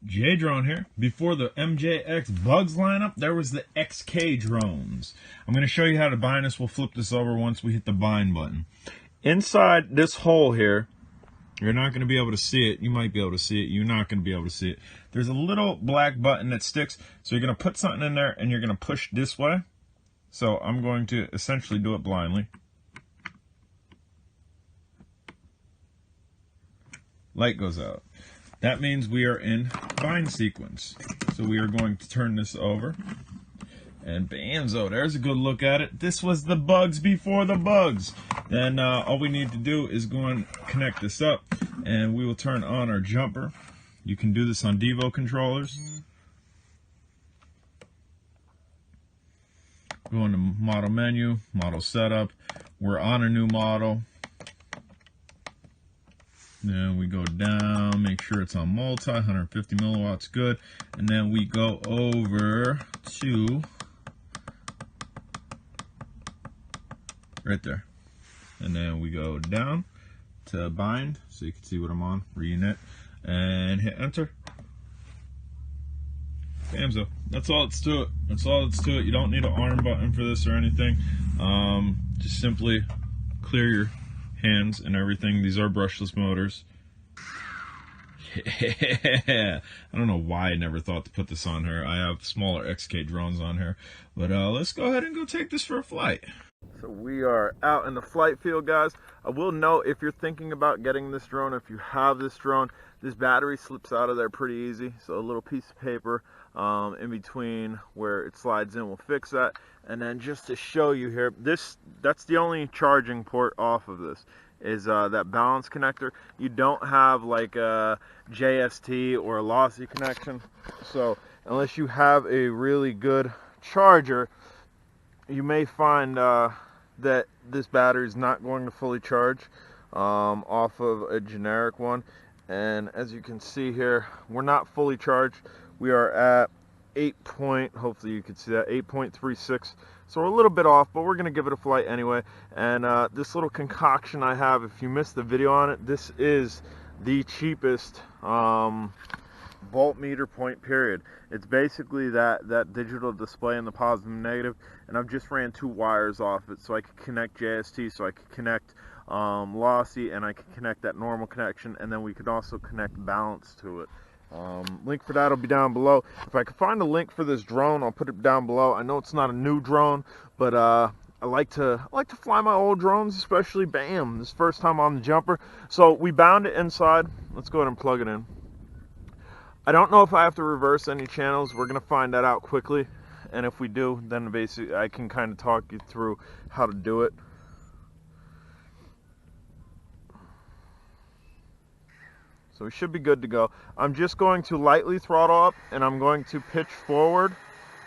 J Drone here. Before the MJX bugs lineup, there was the XK drones. I'm going to show you how to bind this. We'll flip this over once we hit the bind button. Inside this hole here, you're not going to be able to see it. You might be able to see it. You're not going to be able to see it. There's a little black button that sticks. So you're going to put something in there and you're going to push this way. So I'm going to essentially do it blindly. Light goes out. That means we are in bind sequence. So we are going to turn this over. And bamzo, there's a good look at it. This was the bugs before the bugs. Then all we need to do is go and connect this up. And we will turn on our jumper. You can do this on Devo controllers. Go into model menu, model setup. We're on a new model. Then we go down, make sure it's on multi, 150 milliwatts, good. And then we go over to right there. And then we go down to bind, so you can see what I'm on, reunit, and hit enter. Bamzo. That's all it's to it. That's all it's to it. You don't need an arm button for this or anything. Just simply clear your hands and everything. These are brushless motors. Yeah. I don't know why I never thought to put this on here. I have smaller XK drones on here. But let's go ahead and go take this for a flight. So we are out in the flight field, guys. I will note, if you're thinking about getting this drone, if you have this drone, this battery slips out of there pretty easy. So a little piece of paper in between where it slides in will fix that. And then just to show you here, that's the only charging port off of this, is that balance connector. You don't have like a JST or a lossy connection. So unless you have a really good charger, you may find that this battery is not going to fully charge off of a generic one. And as you can see here, we're not fully charged. We are at hopefully you can see that, 8.36. So we're a little bit off, but we're going to give it a flight anyway. And this little concoction I have, if you missed the video on it, this is the cheapest voltmeter point, period. It's basically that digital display in the positive and negative, and I've just ran 2 wires off it, so I could connect JST, so I could connect lossy, and I could connect that normal connection, and then we could also connect balance to it. Link for that will be down below. If I can find a link for this drone, I'll put it down below. I know it's not a new drone, but I like to fly my old drones, especially BAM. This first time on the jumper. So we bound it inside. Let's go ahead and plug it in. I don't know if I have to reverse any channels. We're gonna find that out quickly, and if we do, then basically I can kind of talk you through how to do it. So we should be good to go. I'm just going to lightly throttle up, and I'm going to pitch forward.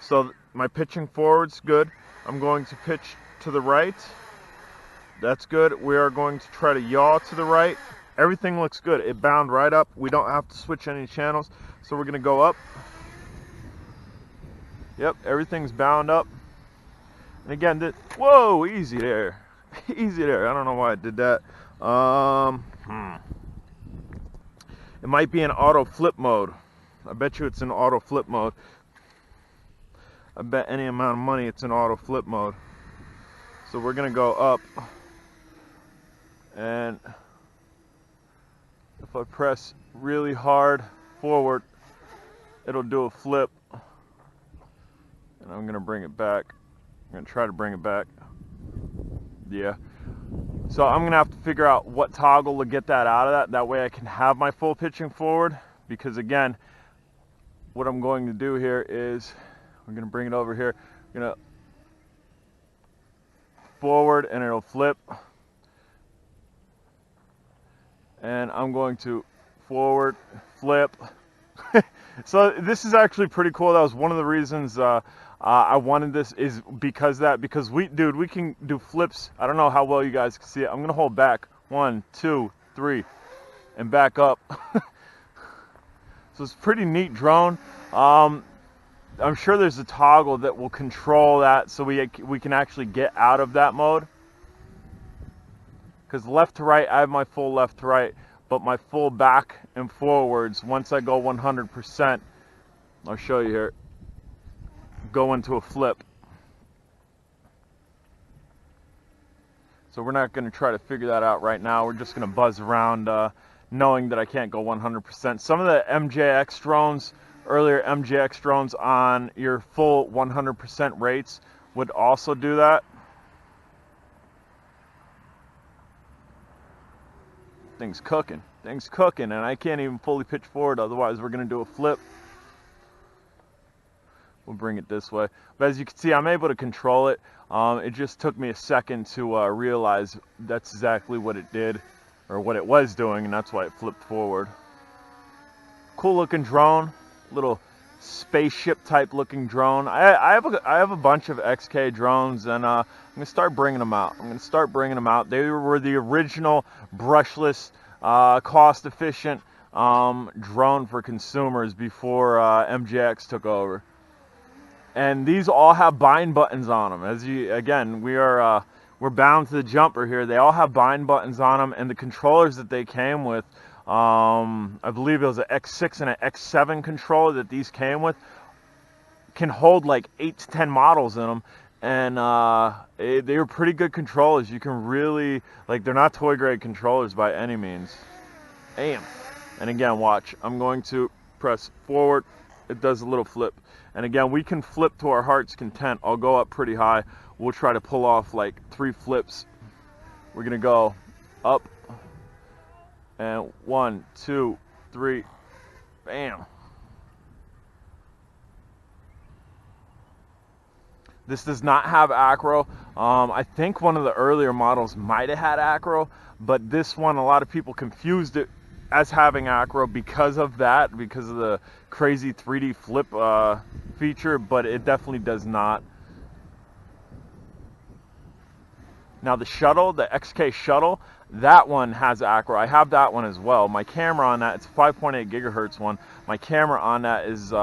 So my pitching forward's good. I'm going to pitch to the right. That's good. We are going to try to yaw to the right. Everything looks good. It bound right up. We don't have to switch any channels. So we're gonna go up. Yep, everything's bound up. And again, whoa, easy there. Easy there. I don't know why I did that. It might be in auto flip mode. I bet you it's in auto flip mode. I bet any amount of money it's in auto flip mode. So we're gonna go up, and if I press really hard forward, it'll do a flip. And I'm gonna bring it back. I'm gonna try to bring it back. Yeah. So I'm gonna have to figure out what toggle to get that out of that. That way I can have my full pitching forward. Because again, what I'm going to do here is, we're gonna bring it over here. I'm gonna forward, and it'll flip. And I'm going to forward, flip. So this is actually pretty cool. That was one of the reasons I wanted this, is because we can do flips. I don't know how well you guys can see it. I'm gonna hold back, 1, 2, 3, and back up. So it's a pretty neat drone. I'm sure there's a toggle that will control that, so we can actually get out of that mode. Because left to right, I have my full left to right, but my full back and forwards, once I go 100%, I'll show you here, go into a flip. So we're not going to try to figure that out right now. We're just going to buzz around knowing that I can't go 100%. Some of the MJX drones, earlier MJX drones on your full 100% rates would also do that. Thing's cooking, and I can't even fully pitch forward, otherwise we're going to do a flip. We'll bring it this way. But as you can see, I'm able to control it. It just took me a second to realize that's exactly what it did, or what it was doing, and that's why it flipped forward. Cool looking drone, little spaceship type looking drone. I have a bunch of XK drones, and I'm gonna start bringing them out. They were the original brushless, cost efficient drone for consumers before MJX took over. And these all have bind buttons on them. As you, again, we're bound to the jumper here. They all have bind buttons on them, and the controllers that they came with, I believe it was an X6 and an X7 controller that these came with, can hold like 8 to 10 models in them, and they were pretty good controllers. You can really, like, they're not toy grade controllers by any means. Damn. And again, watch. I'm going to press forward. It does a little flip. And again, we can flip to our heart's content. I'll go up pretty high. We'll try to pull off like 3 flips. We're gonna go up, and 1, 2, 3, bam. This does not have acro. I think one of the earlier models might have had acro, but this one, a lot of people confused it as having acro because of that, because of the crazy 3D flip feature, but it definitely does not. Now the shuttle, the XK shuttle, that one has acro. I have that one as well. My camera on that, it's a 5.8 gigahertz one. My camera on that is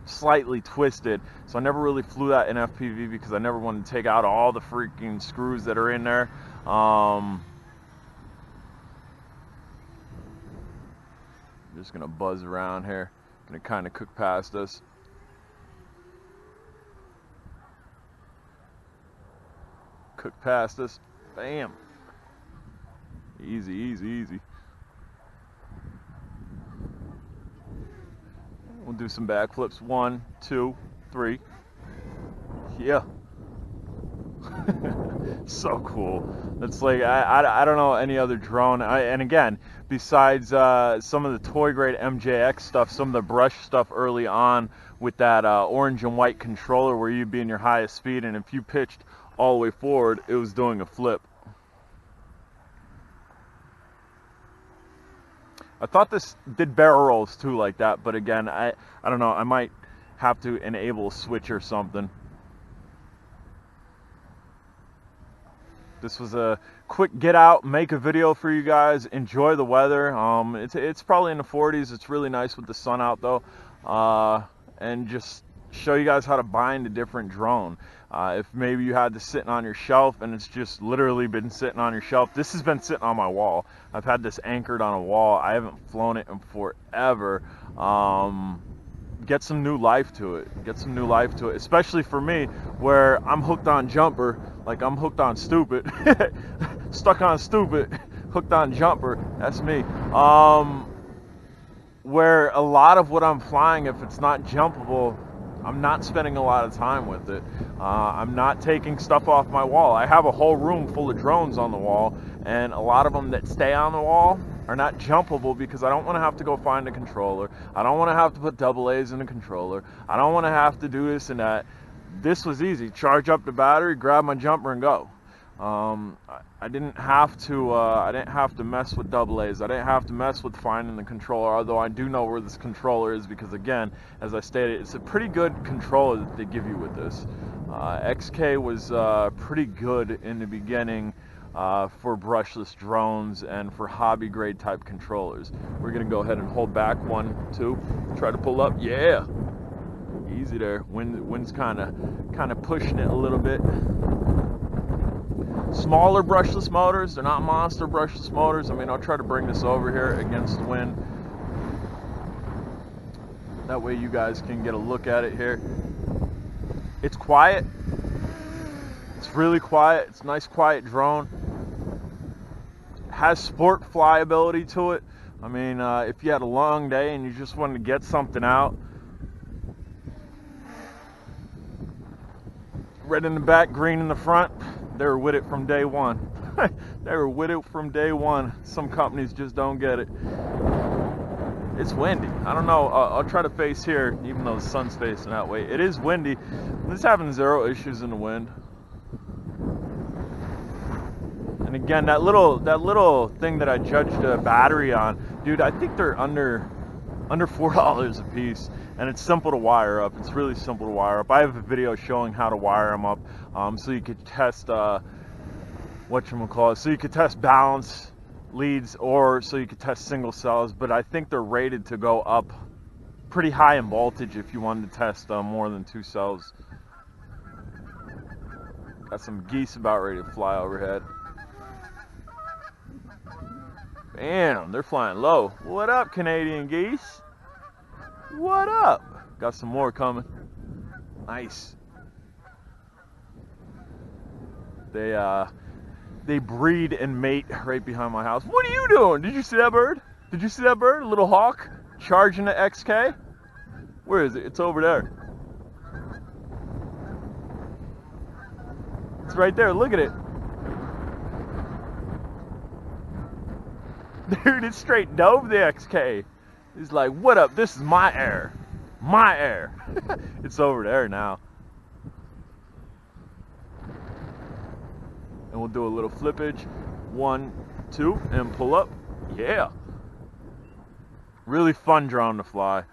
slightly twisted, so I never really flew that in FPV because I never wanted to take out all the freaking screws that are in there. Just gonna buzz around here, gonna kind of cook past us. Cook past us, bam. Easy, easy, easy. We'll do some backflips. 1, 2, 3. Yeah. So cool. It's like I don't know any other drone. And again, besides some of the toy grade MJX stuff, some of the brush stuff early on with that orange and white controller where you'd be in your highest speed, and if you pitched all the way forward, it was doing a flip. I thought this did barrel rolls too like that, but again, I don't know. I might have to enable a switch or something. This was a quick get out, make a video for you guys, enjoy the weather. It's probably in the 40s. It's really nice with the sun out though. And just show you guys how to bind a different drone. If maybe you had this sitting on your shelf and it's just literally been sitting on your shelf. This has been sitting on my wall. I've had this anchored on a wall. I haven't flown it in forever. Get some new life to it. Get some new life to it, especially for me, where I'm hooked on jumper, like I'm hooked on stupid, stuck on stupid, hooked on jumper. That's me. Where a lot of what I'm flying, if it's not jumpable, I'm not spending a lot of time with it. I'm not taking stuff off my wall. I have a whole room full of drones on the wall, and a lot of them that stay on the wall are not jumpable because I don't want to have to go find a controller. I don't want to have to put AA's in a controller. I don't want to have to do this and that. This was easy. Charge up the battery, grab my jumper, and go. I didn't have to mess with AA's. I didn't have to mess with finding the controller, although I do know where this controller is because, again, as I stated, it's a pretty good controller that they give you with this. XK was pretty good in the beginning for brushless drones and for hobby grade type controllers. We're gonna go ahead and hold back 1, 2, try to pull up. Yeah, easy there. Wind's kind of pushing it a little bit. smaller brushless motors. They're not monster brushless motors. I mean, I'll try to bring this over here against the wind. That way you guys can get a look at it here. It's quiet. It's really quiet. It's a nice quiet drone. Has sport flyability to it. I mean, if you had a long day and you just wanted to get something out. Red in the back, green in the front. They were with it from day one. They were with it from day one. Some companies just don't get it. It's windy. I don't know. I'll try to face here, even though the sun's facing that way. It is windy. This having zero issues in the wind. And again, that little thing that I judged a battery on, dude, I think they're under $4 a piece, and it's simple to wire up. It's really simple to wire up. I have a video showing how to wire them up, so you could test whatchamacallit, so you could test balance leads, or so you could test single cells. But I think they're rated to go up pretty high in voltage if you wanted to test more than 2 cells. Got some geese about ready to fly overhead. Damn, they're flying low. What up, Canadian geese? What up? Got some more coming. Nice. They breed and mate right behind my house. What are you doing? Did you see that bird? Did you see that bird? A little hawk charging the XK? Where is it? It's over there. It's right there. Look at it. Dude, it straight dove the XK. He's like, what up? This is my air. My air. It's over there now. And we'll do a little flippage. 1, 2, and pull up. Yeah. Really fun drone to fly.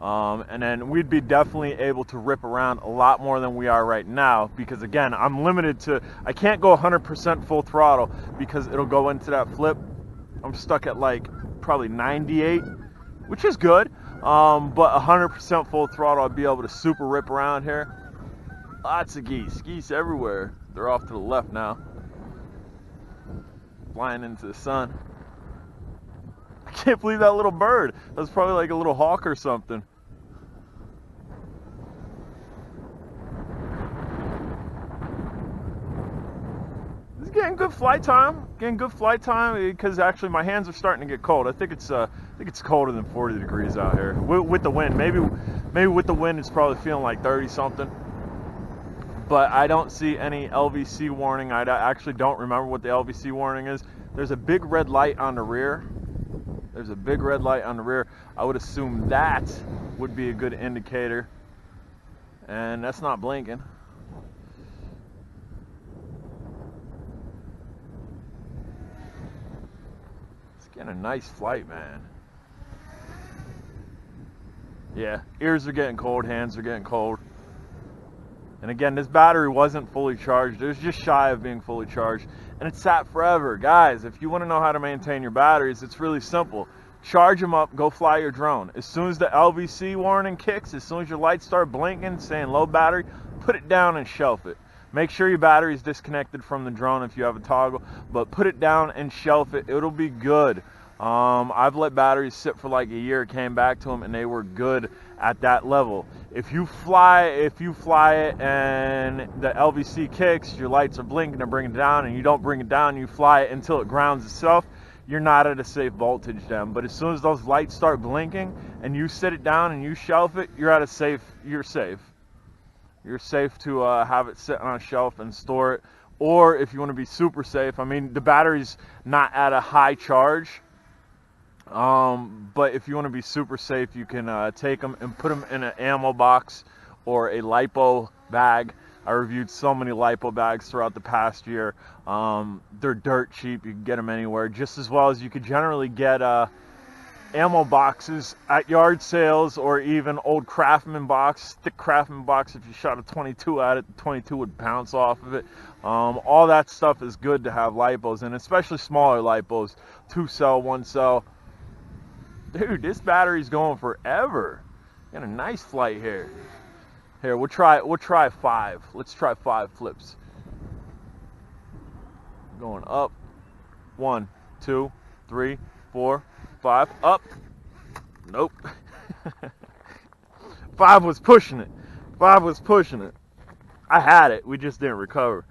And then we'd be definitely able to rip around a lot more than we are right now, because again, I'm limited to, I can't go 100% full throttle because it'll go into that flip. I'm stuck at like probably 98, which is good. But 100% full throttle, I'd be able to super rip around here. Lots of geese. Geese everywhere. They're off to the left now. Flying into the sun. I can't believe that little bird. That was probably like a little hawk or something. It's getting good flight time. Getting good flight time because actually my hands are starting to get cold. I think it's colder than 40 degrees out here with the wind. Maybe with the wind it's probably feeling like 30 something. But I don't see any LVC warning. I actually don't remember what the LVC warning is. There's a big red light on the rear. There's a big red light on the rear. I would assume that would be a good indicator. And that's not blinking. It's getting a nice flight, man. Yeah, ears are getting cold, hands are getting cold. And again, this battery wasn't fully charged. It was just shy of being fully charged. And it sat forever. Guys, if you want to know how to maintain your batteries, it's really simple. Charge them up, go fly your drone. As soon as the LVC warning kicks, as soon as your lights start blinking, saying low battery, put it down and shelf it. Make sure your battery is disconnected from the drone if you have a toggle, but put it down and shelf it. It'll be good. I've let batteries sit for like a year, came back to them, and they were good at that level. If you fly it and the LVC kicks, your lights are blinking, they're bringing it down, and you don't bring it down, you fly it until it grounds itself, you're not at a safe voltage then. But as soon as those lights start blinking and you sit it down and you shelf it, you're at a safe, you're safe. You're safe to have it sit on a shelf and store it. Or if you want to be super safe, I mean, the battery's not at a high charge. But if you want to be super safe, you can take them and put them in an ammo box or a lipo bag. I reviewed so many lipo bags throughout the past year. They're dirt cheap. You can get them anywhere, just as well as you could generally get ammo boxes at yard sales, or even old Craftsman box, thick Craftsman box. If you shot a 22 at it, the 22 would bounce off of it. All that stuff is good to have lipos in, especially smaller lipos, 2 cell, 1 cell. Dude, this battery's going forever. Got a nice flight here. Here, we'll try 5. Let's try 5 flips. Going up. 1, 2, 3, 4, 5. Up. Nope. 5 was pushing it. 5 was pushing it. I had it. We just didn't recover.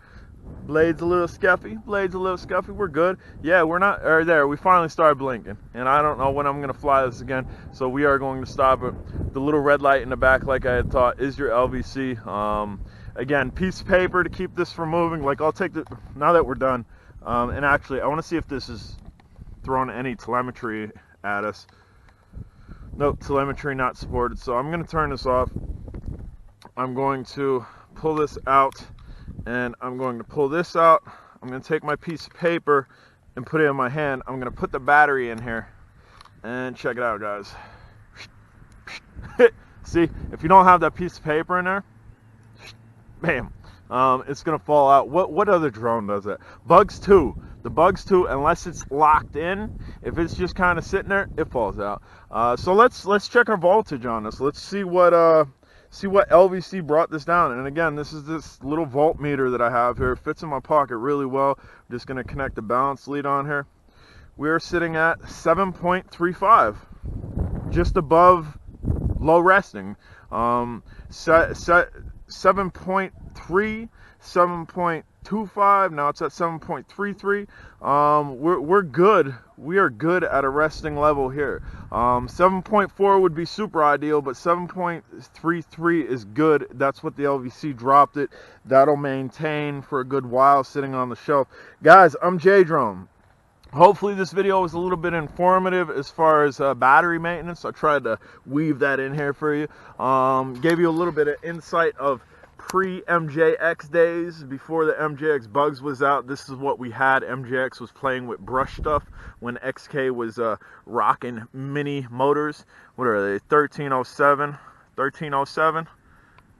Blade's a little scuffy. Blade's a little scuffy. We're good. Yeah, we're not. Or there. We finally started blinking. And I don't know when I'm going to fly this again. So we are going to stop it. The little red light in the back, like I had thought, is your LVC. Again, piece of paper to keep this from moving. Like, I'll take the, now that we're done. And actually, I want to see if this is throwing any telemetry at us. Nope, telemetry not supported. So I'm going to turn this off. I'm going to pull this out, and I'm going to pull this out. I'm going to take my piece of paper and put it in my hand. I'm going to put the battery in here, and check it out, guys. See, if you don't have that piece of paper in there, bam, it's going to fall out. What other drone does that? Bugs 2. The Bugs 2, unless it's locked in, if it's just kind of sitting there, it falls out. So let's check our voltage on this. Let's see what LVC brought this down. And again, this is this little voltmeter that I have here. It fits in my pocket really well. I'm just going to connect the balance lead on here. We're sitting at 7.35, just above low resting. 7.3, 7.25. Now it's at 7.33. We're good. We are good at a resting level here. 7.4 would be super ideal, but 7.33 is good. That's what the LVC dropped it. That'll maintain for a good while sitting on the shelf. Guys, I'm J-Drone. Hopefully this video was a little bit informative as far as battery maintenance. I tried to weave that in here for you. Gave you a little bit of insight of pre-MJX days, before the MJX bugs was out. This is what we had. MJX was playing with brush stuff when XK was rocking mini motors. What are they? 1307, 1307,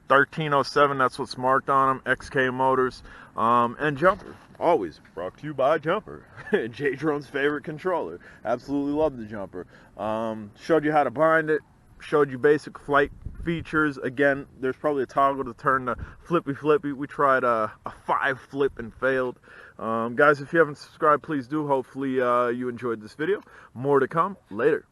1307. That's what's marked on them. XK motors, and jumper. Always brought to you by Jumper. J-Drone's favorite controller. Absolutely love the Jumper. Showed you how to bind it. Showed you basic flight features. Again, there's probably a toggle to turn the flippy. We tried a 5 flip and failed. Guys, if you haven't subscribed, please do. Hopefully you enjoyed this video. More to come later.